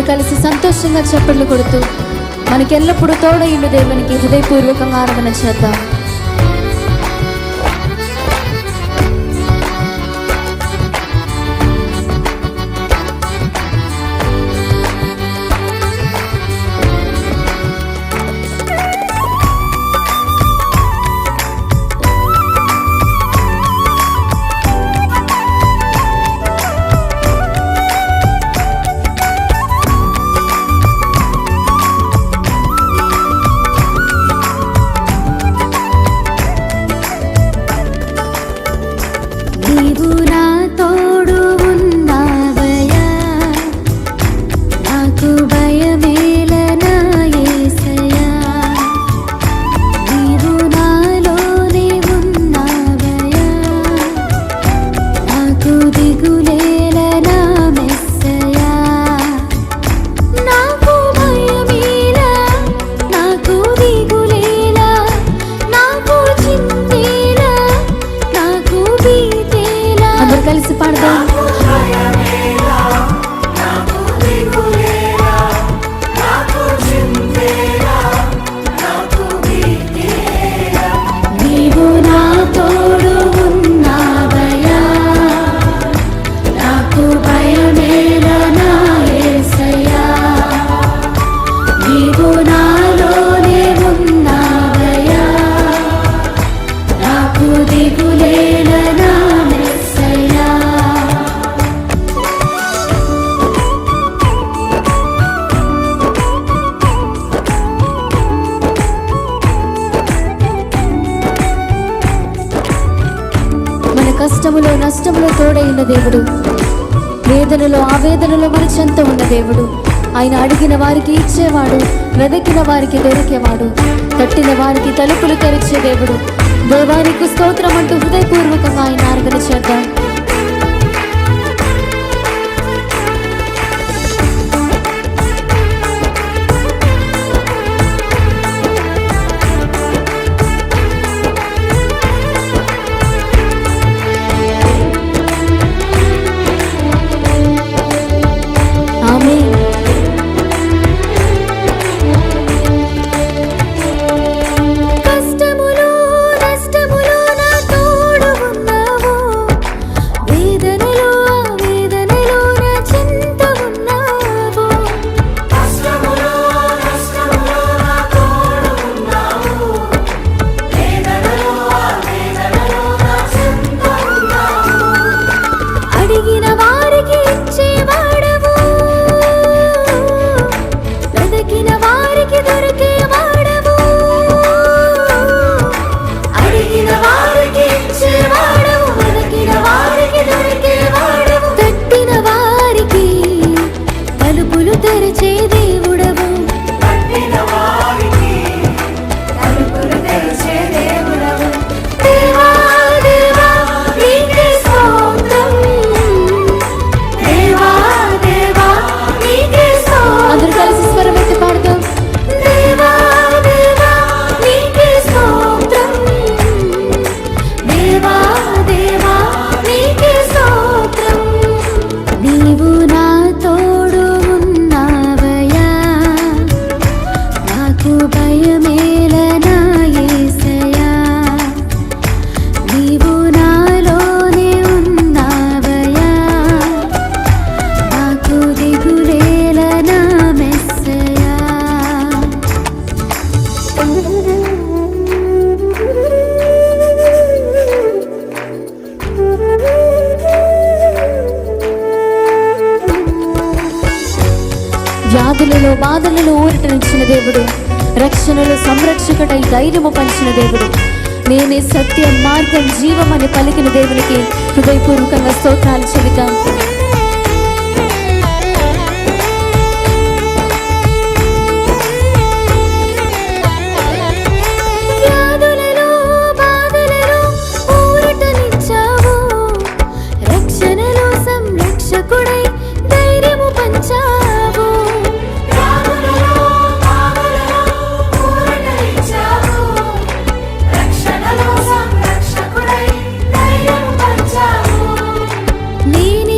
అందరూ కలిసి సంతోషంగా చప్పట్లు కొడుతూ మనకెల్లప్పుడూ తోడయుండు దేవునికి హృదయపూర్వకంగా ఆరాధన చేద్దాం. కలిసి పాడదాం. నీవు నా తోడు ఉన్నావయ్యా, నాకు భయమేలా నా యేసయ్యా. నీవు నాలోనే ఉన్నావయ్యా, నాకు దిగులేలా నా కష్టములో నష్టములో తోడైన దేవుడు, వేదనలో ఆవేదనలో మన చెంత ఉన్న దేవుడు. ఆయన అడిగిన వారికి ఇచ్చేవాడు, వెదకిన వారికి దొరికేవాడు, తట్టిన వారికి తలుపులు తెరిచే దేవుడు. దేవానికి స్తోత్రం అంటూ హృదయపూర్వకంగా ఆయన ఆరాధన చేద్దాం. వ్యాధులలో బాధలలో ఊరటనిచ్చిన దేవుడు, రక్షణలో సంరక్షకుడై ధైర్యము పంచిన దేవుడు, నేనే సత్యం మార్గం జీవం అని పలికిన దేవునికి హృదయపూర్వకంగా స్తోత్రాలు చెబుతాం. నేనే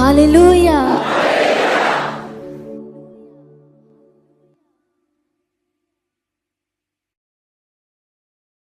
హల్లెలూయా.